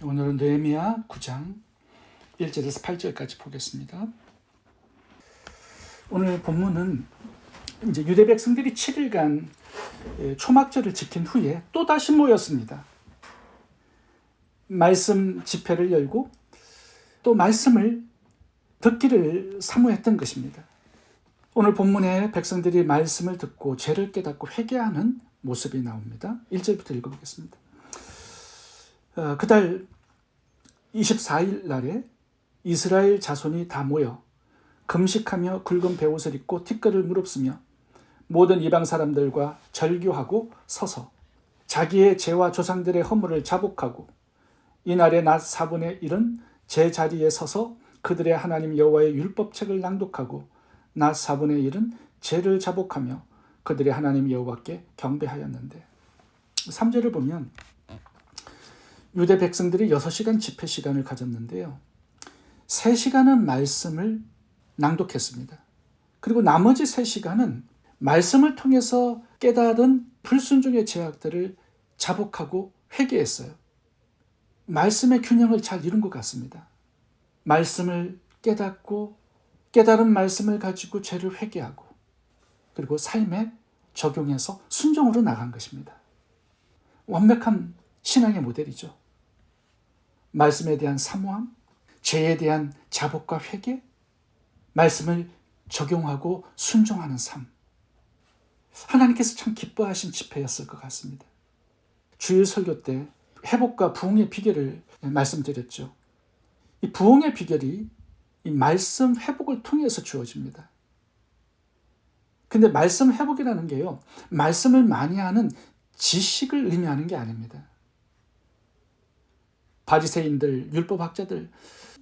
오늘은 느헤미야 9장 1절에서 8절까지 보겠습니다. 오늘 본문은 이제 유대 백성들이 7일간 초막절을 지킨 후에 또다시 모였습니다. 말씀 집회를 열고 또 말씀을 듣기를 사모했던 것입니다. 오늘 본문에 백성들이 말씀을 듣고 죄를 깨닫고 회개하는 모습이 나옵니다. 1절부터 읽어보겠습니다. 그달 24일 날에 이스라엘 자손이 다 모여 금식하며 굵은 베옷을 입고 티끌을 무릅쓰며 모든 이방 사람들과 절규하고 서서 자기의 죄와 조상들의 허물을 자복하고 이날의 낮 4분의 1은 제자리에 서서 그들의 하나님 여호와의 율법책을 낭독하고 낮 4분의 1은 죄를 자복하며 그들의 하나님 여호와께 경배하였는데, 3절을 보면 유대 백성들이 6시간 집회 시간을 가졌는데요, 3시간은 말씀을 낭독했습니다. 그리고 나머지 3시간은 말씀을 통해서 깨달은 불순종의 죄악들을 자복하고 회개했어요. 말씀의 균형을 잘 이룬 것 같습니다. 말씀을 깨닫고 깨달은 말씀을 가지고 죄를 회개하고 그리고 삶에 적용해서 순종으로 나간 것입니다. 완벽한 신앙의 모델이죠. 말씀에 대한 사모함, 죄에 대한 자복과 회개, 말씀을 적용하고 순종하는 삶. 하나님께서 참 기뻐하신 집회였을 것 같습니다. 주일 설교 때 회복과 부흥의 비결을 말씀드렸죠. 이 부흥의 비결이 이 말씀 회복을 통해서 주어집니다. 근데 말씀 회복이라는 게요, 말씀을 많이 하는 지식을 의미하는 게 아닙니다. 바리새인들, 율법학자들,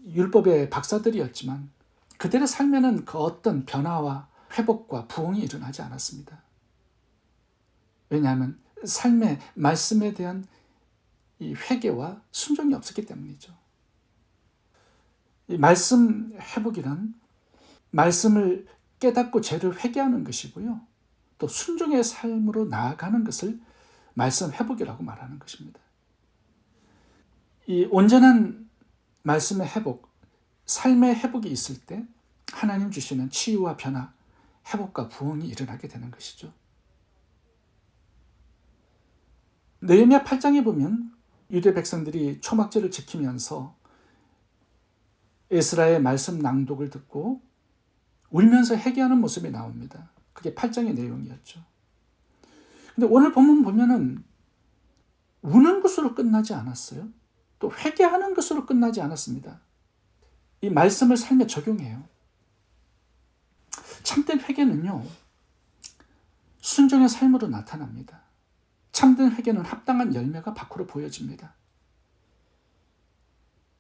율법의 박사들이었지만 그들의 삶에는 그 어떤 변화와 회복과 부흥이 일어나지 않았습니다. 왜냐하면 삶의 말씀에 대한 이 회개와 순종이 없었기 때문이죠. 이 말씀 회복이란 말씀을 깨닫고 죄를 회개하는 것이고요, 또 순종의 삶으로 나아가는 것을 말씀 회복이라고 말하는 것입니다. 이 온전한 말씀의 회복, 삶의 회복이 있을 때 하나님 주시는 치유와 변화, 회복과 부흥이 일어나게 되는 것이죠. 느헤미야 8장에 보면 유대 백성들이 초막절을 지키면서 에스라의 말씀 낭독을 듣고 울면서 회개하는 모습이 나옵니다. 그게 8장의 내용이었죠. 근데 오늘 본문 보면은 우는 것으로 끝나지 않았어요. 또 회개하는 것으로 끝나지 않았습니다. 이 말씀을 삶에 적용해요. 참된 회개는요, 순종의 삶으로 나타납니다. 참된 회개는 합당한 열매가 밖으로 보여집니다.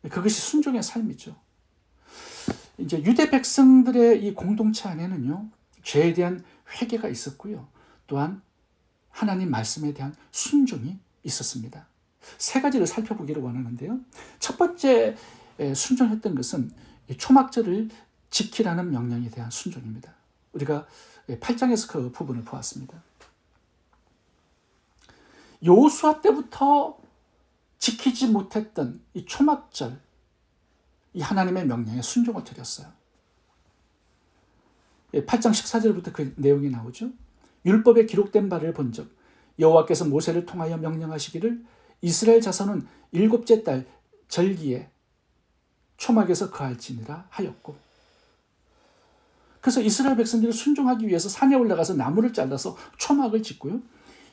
그것이 순종의 삶이죠. 이제 유대 백성들의 이 공동체 안에는요, 죄에 대한 회개가 있었고요, 또한 하나님 말씀에 대한 순종이 있었습니다. 3가지를 살펴보기를 원하는데요, 첫 번째 순종했던 것은 초막절을 지키라는 명령에 대한 순종입니다. 우리가 8장에서 그 부분을 보았습니다. 여호수아 때부터 지키지 못했던 이 초막절, 이 하나님의 명령에 순종을 드렸어요. 8장 14절부터 그 내용이 나오죠. 율법에 기록된 바를 본즉 여호와께서 모세를 통하여 명령하시기를 이스라엘 자손은 7째 달 절기에 초막에서 거할지니라 하였고, 그래서 이스라엘 백성들이 순종하기 위해서 산에 올라가서 나무를 잘라서 초막을 짓고요,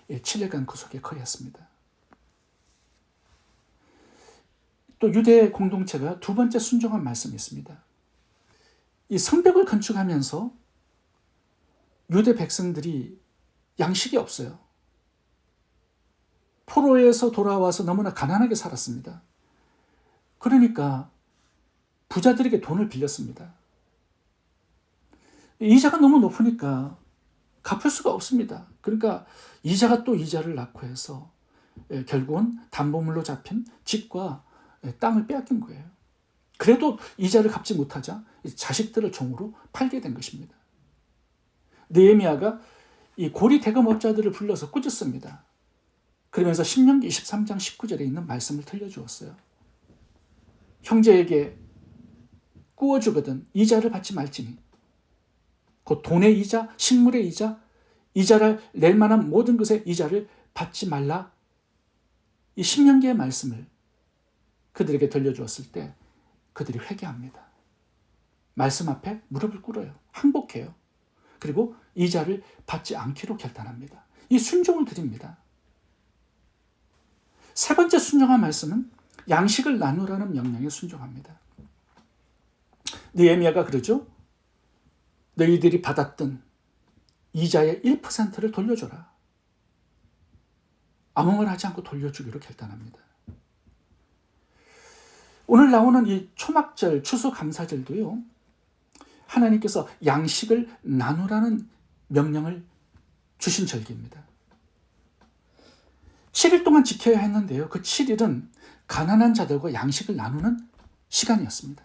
7일간 그 속에 거했습니다. 또 유대 공동체가 두 번째 순종한 말씀이 있습니다. 이 성벽을 건축하면서 유대 백성들이 양식이 없어요. 포로에서 돌아와서 너무나 가난하게 살았습니다. 그러니까 부자들에게 돈을 빌렸습니다. 이자가 너무 높으니까 갚을 수가 없습니다. 그러니까 이자가 또 이자를 낳고 해서 결국은 담보물로 잡힌 집과 땅을 빼앗긴 거예요. 그래도 이자를 갚지 못하자 자식들을 종으로 팔게 된 것입니다. 느헤미야가 이 고리 대금업자들을 불러서 꾸짖습니다. 그러면서 신명기 23장 19절에 있는 말씀을 들려주었어요. 형제에게 구워주거든 이자를 받지 말지니 곧 돈의 이자, 식물의 이자, 이자를 낼 만한 모든 것의 이자를 받지 말라. 이 신명기의 말씀을 그들에게 들려주었을 때 그들이 회개합니다. 말씀 앞에 무릎을 꿇어요. 항복해요. 그리고 이자를 받지 않기로 결단합니다. 이 순종을 드립니다. 세 번째 순종한 말씀은 양식을 나누라는 명령에 순종합니다. 느헤미야가 그러죠. 너희들이 받았던 이자의 1%를 돌려줘라. 아무 말 하지 않고 돌려주기로 결단합니다. 오늘 나오는 이 초막절, 추수감사절도요. 하나님께서 양식을 나누라는 명령을 주신 절기입니다. 7일 동안 지켜야 했는데요. 그 7일은 가난한 자들과 양식을 나누는 시간이었습니다.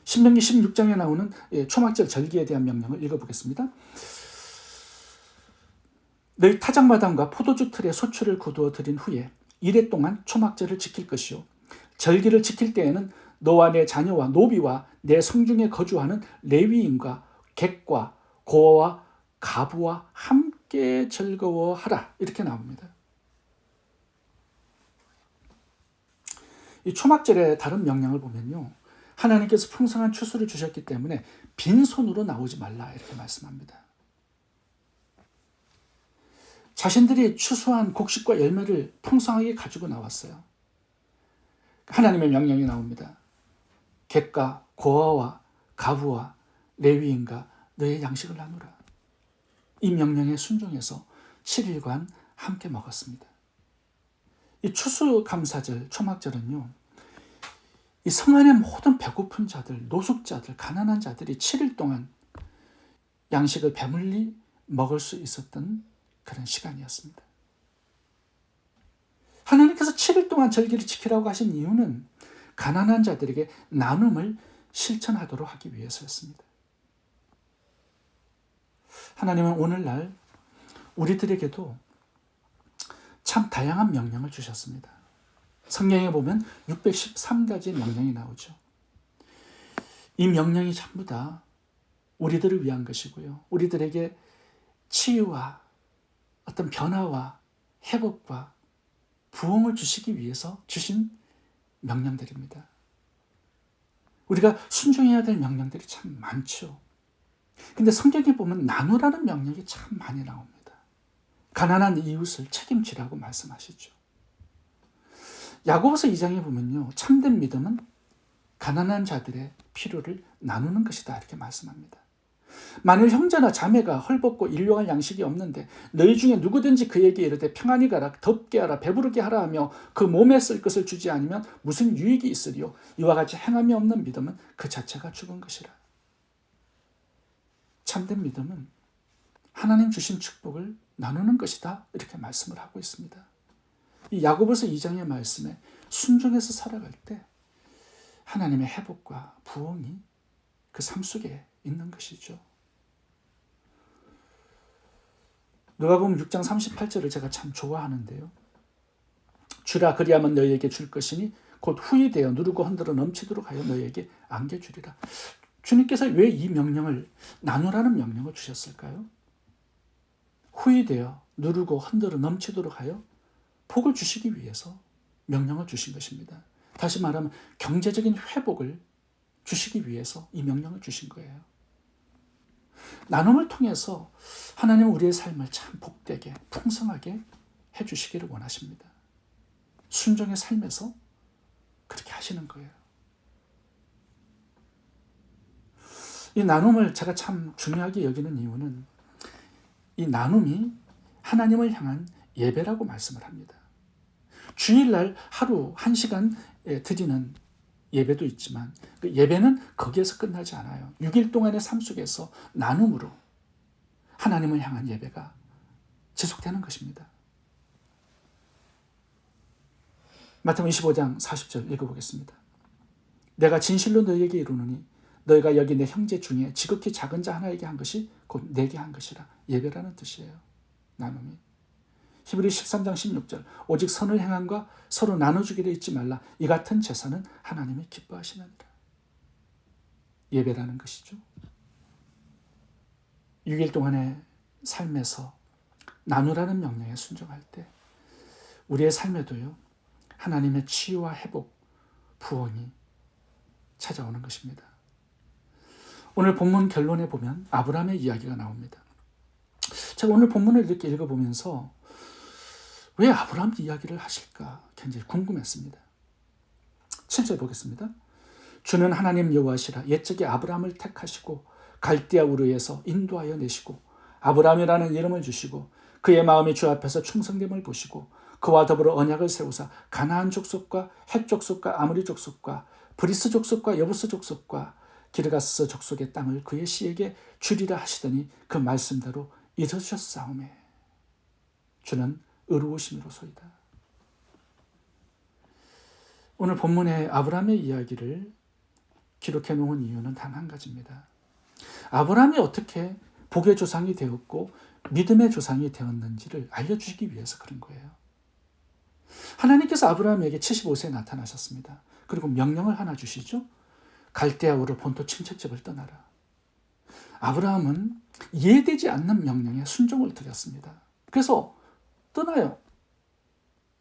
신명기 16장에 나오는 초막절 절기에 대한 명령을 읽어보겠습니다. 너희 타작마당과 포도주 틀에 소출을 거두어 드린 후에 이래 동안 초막절을 지킬 것이요. 절기를 지킬 때에는 너와 내 자녀와 노비와 내 성중에 거주하는 레위인과 객과 고아와 가부와 함께 즐거워하라. 이렇게 나옵니다. 이 초막절의 다른 명령을 보면요. 하나님께서 풍성한 추수를 주셨기 때문에 빈손으로 나오지 말라 이렇게 말씀합니다. 자신들이 추수한 곡식과 열매를 풍성하게 가지고 나왔어요. 하나님의 명령이 나옵니다. 객과 고아와 가부와 레위인과 너의 양식을 나누라. 이 명령에 순종해서 7일간 함께 먹었습니다. 이 추수감사절, 초막절은요. 이 성 안의 모든 배고픈 자들, 노숙자들, 가난한 자들이 7일 동안 양식을 배불리 먹을 수 있었던 그런 시간이었습니다. 하나님께서 7일 동안 절기를 지키라고 하신 이유는 가난한 자들에게 나눔을 실천하도록 하기 위해서였습니다. 하나님은 오늘날 우리들에게도 참 다양한 명령을 주셨습니다. 성경에 보면 613가지 명령이 나오죠. 이 명령이 전부 다 우리들을 위한 것이고요. 우리들에게 치유와 어떤 변화와 회복과 부흥을 주시기 위해서 주신 명령들입니다. 우리가 순종해야 될 명령들이 참 많죠. 근데 성경에 보면 나누라는 명령이 참 많이 나옵니다. 가난한 이웃을 책임지라고 말씀하시죠. 야고보서 2장에 보면요. 참된 믿음은 가난한 자들의 필요를 나누는 것이다 이렇게 말씀합니다. 만일 형제나 자매가 헐벗고 일용할 양식이 없는데 너희 중에 누구든지 그에게 이르되 평안히 가라 덥게 하라 배부르게 하라 하며 그 몸에 쓸 것을 주지 않으면 무슨 유익이 있으리요. 이와 같이 행함이 없는 믿음은 그 자체가 죽은 것이라. 참된 믿음은 하나님 주신 축복을 나누는 것이다 이렇게 말씀을 하고 있습니다. 이 야고보서 2장의 말씀에 순종해서 살아갈 때 하나님의 회복과 부흥이 그 삶 속에 있는 것이죠. 누가복음 6장 38절을 제가 참 좋아하는데요. 주라 그리하면 너희에게 줄 것이니 곧 후히 되어 누르고 흔들어 넘치도록 하여 너희에게 안겨주리라. 주님께서 왜 이 명령을 나누라는 명령을 주셨을까요? 후히 되어 누르고 흔들어 넘치도록 하여 복을 주시기 위해서 명령을 주신 것입니다. 다시 말하면 경제적인 회복을 주시기 위해서 이 명령을 주신 거예요. 나눔을 통해서 하나님은 우리의 삶을 참 복되게 풍성하게 해주시기를 원하십니다. 순종의 삶에서 그렇게 하시는 거예요. 이 나눔을 제가 참 중요하게 여기는 이유는 이 나눔이 하나님을 향한 예배라고 말씀을 합니다. 주일날 하루 1시간 드리는 예배도 있지만 그 예배는 거기에서 끝나지 않아요. 6일 동안의 삶 속에서 나눔으로 하나님을 향한 예배가 지속되는 것입니다. 마태복음 25장 40절 읽어보겠습니다. 내가 진실로 너희에게 이르노니 너희가 여기 내 형제 중에 지극히 작은 자 하나에게 한 것이 곧 내게 한 것이라. 예배라는 뜻이에요. 나눔이. 히브리 13장 16절 오직 선을 행함과 서로 나눠주기를 잊지 말라. 이 같은 제사는 하나님이 기뻐하시느니라. 예배라는 것이죠. 6일 동안의 삶에서 나누라는 명령에 순종할 때 우리의 삶에도요 하나님의 치유와 회복, 부흥이 찾아오는 것입니다. 오늘 본문 결론에 보면 아브라함의 이야기가 나옵니다. 제가 오늘 본문을 이렇게 읽어보면서 왜 아브라함 이야기를 하실까 굉장히 궁금했습니다. 7절 보겠습니다. 주는 하나님 여호와시라. 옛적에 아브라함을 택하시고 갈대아 우르에서 인도하여 내시고 아브라함이라는 이름을 주시고 그의 마음이 주 앞에서 충성됨을 보시고 그와 더불어 언약을 세우사 가나안 족속과 헷 족속과 아모리 족속과 브리스 족속과 여부스 족속과 기르가스 족속의 땅을 그의 씨에게 주리라 하시더니 그 말씀대로 이루셨사오매 주는 의로우심이로소이다. 오늘 본문의 아브라함의 이야기를 기록해 놓은 이유는 단 한 가지입니다. 아브라함이 어떻게 복의 조상이 되었고 믿음의 조상이 되었는지를 알려주시기 위해서 그런 거예요. 하나님께서 아브라함에게 75세에 나타나셨습니다. 그리고 명령을 하나 주시죠. 갈대아 우르 본토 친척집을 떠나라. 아브라함은 이해되지 않는 명령에 순종을 드렸습니다. 그래서 떠나요.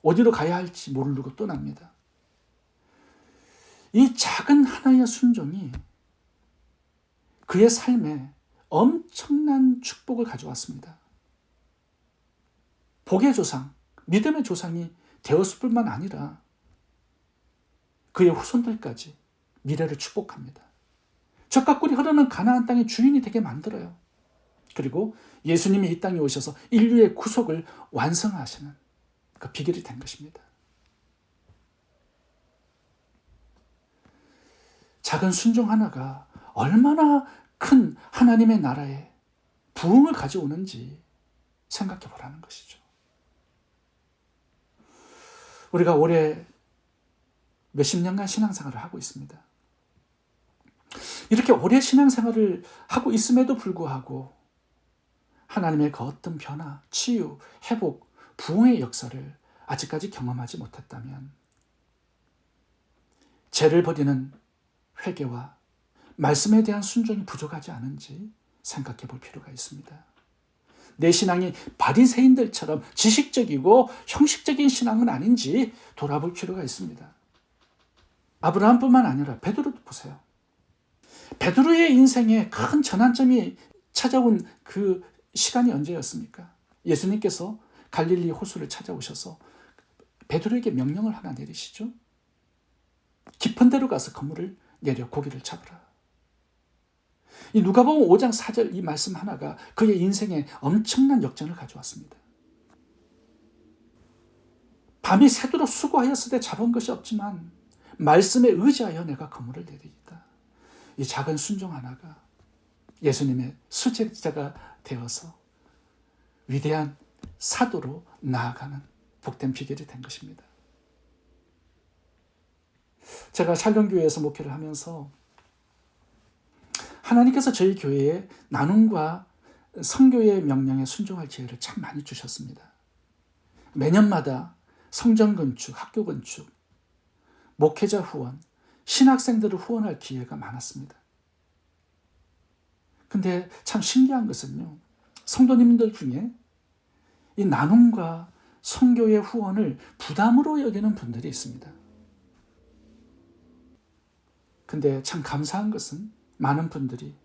어디로 가야 할지 모르고 떠납니다. 이 작은 하나의 순종이 그의 삶에 엄청난 축복을 가져왔습니다. 복의 조상, 믿음의 조상이 되었을 뿐만 아니라 그의 후손들까지 미래를 축복합니다. 젖과 꿀이 흐르는 가나안 땅의 주인이 되게 만들어요. 그리고 예수님이 이 땅에 오셔서 인류의 구속을 완성하시는 그 비결이 된 것입니다. 작은 순종 하나가 얼마나 큰 하나님의 나라에 부흥을 가져오는지 생각해 보라는 것이죠. 우리가 올해 몇십 년간 신앙생활을 하고 있습니다. 이렇게 오래 신앙생활을 하고 있음에도 불구하고 하나님의 그 어떤 변화, 치유, 회복, 부흥의 역사를 아직까지 경험하지 못했다면 죄를 버리는 회개와 말씀에 대한 순종이 부족하지 않은지 생각해 볼 필요가 있습니다. 내 신앙이 바리새인들처럼 지식적이고 형식적인 신앙은 아닌지 돌아볼 필요가 있습니다. 아브라함뿐만 아니라 베드로도 보세요. 베드로의 인생에 큰 전환점이 찾아온 그 시간이 언제였습니까? 예수님께서 갈릴리 호수를 찾아오셔서 베드로에게 명령을 하나 내리시죠. 깊은 데로 가서 그물을 내려 고기를 잡으라. 이 누가복음 5장 4절 이 말씀 하나가 그의 인생에 엄청난 역전을 가져왔습니다. 밤이 새도록 수고하였을 때 잡은 것이 없지만 말씀에 의지하여 내가 그물을 내리이다. 이 작은 순종 하나가 예수님의 수제자가 되어서 위대한 사도로 나아가는 복된 비결이 된 것입니다. 제가 샬롬교회에서 목회를 하면서 하나님께서 저희 교회에 나눔과 선교의 명령에 순종할 기회를 참 많이 주셨습니다. 매년마다 성전 건축, 학교 건축, 목회자 후원, 신학생들을 후원할 기회가 많았습니다. 근데 참 신기한 것은요, 성도님들 중에 이 나눔과 선교의 후원을 부담으로 여기는 분들이 있습니다. 근데 참 감사한 것은 많은 분들이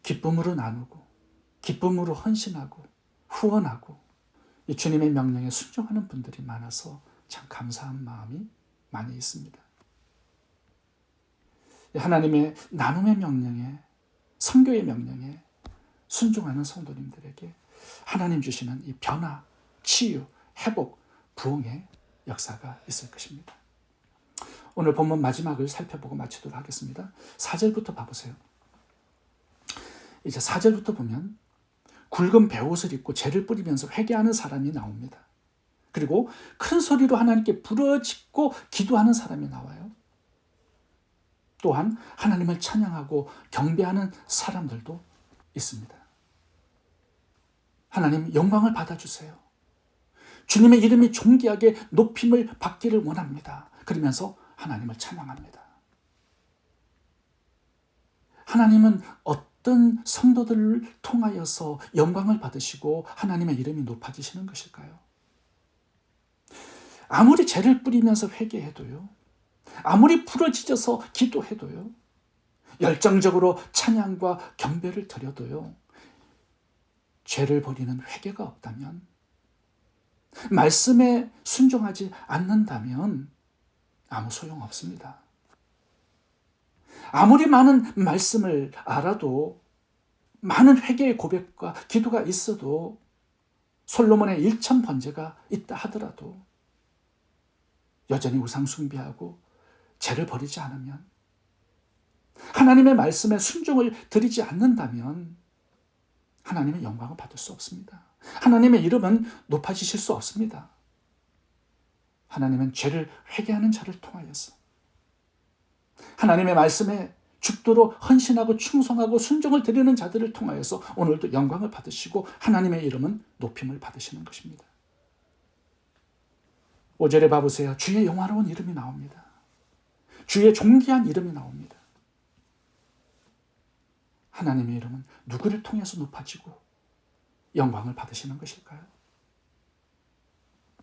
기쁨으로 나누고 기쁨으로 헌신하고 후원하고 이 주님의 명령에 순종하는 분들이 많아서 참 감사한 마음이 많이 있습니다. 하나님의 나눔의 명령에 선교의 명령에 순종하는 성도님들에게 하나님 주시는 이 변화, 치유, 회복, 부흥의 역사가 있을 것입니다. 오늘 본문 마지막을 살펴보고 마치도록 하겠습니다. 4절부터 봐보세요. 이제 4절부터 보면 굵은 베옷을 입고 죄를 뿌리면서 회개하는 사람이 나옵니다. 그리고 큰 소리로 하나님께 부르짖고 기도하는 사람이 나와요. 또한 하나님을 찬양하고 경배하는 사람들도 있습니다. 하나님 영광을 받아주세요. 주님의 이름이 존귀하게 높임을 받기를 원합니다. 그러면서 하나님을 찬양합니다. 하나님은 어떤 성도들을 통하여서 영광을 받으시고 하나님의 이름이 높아지시는 것일까요? 아무리 죄를 뿌리면서 회개해도요, 아무리 부러지져서 기도해도요, 열정적으로 찬양과 경배를 드려도요, 죄를 버리는 회개가 없다면, 말씀에 순종하지 않는다면 아무 소용 없습니다. 아무리 많은 말씀을 알아도, 많은 회개의 고백과 기도가 있어도, 솔로몬의 1천 번제가 있다 하더라도 여전히 우상 숭배하고 죄를 버리지 않으면, 하나님의 말씀에 순종을 드리지 않는다면 하나님의 영광을 받을 수 없습니다. 하나님의 이름은 높아지실 수 없습니다. 하나님은 죄를 회개하는 자를 통하여서, 하나님의 말씀에 죽도록 헌신하고 충성하고 순종을 드리는 자들을 통하여서 오늘도 영광을 받으시고 하나님의 이름은 높임을 받으시는 것입니다. 5절에 봐보세요. 주의 영화로운 이름이 나옵니다. 주의 존귀한 이름이 나옵니다. 하나님의 이름은 누구를 통해서 높아지고 영광을 받으시는 것일까요?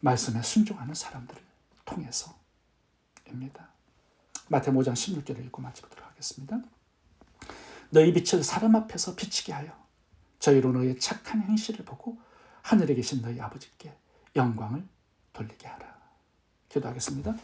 말씀에 순종하는 사람들을 통해서입니다. 마태복음 5장 16절을 읽고 마치도록 하겠습니다. 너희 빛을 사람 앞에서 비치게 하여 저희로 너희의 착한 행실을 보고 하늘에 계신 너희 아버지께 영광을 돌리게 하라. 기도하겠습니다.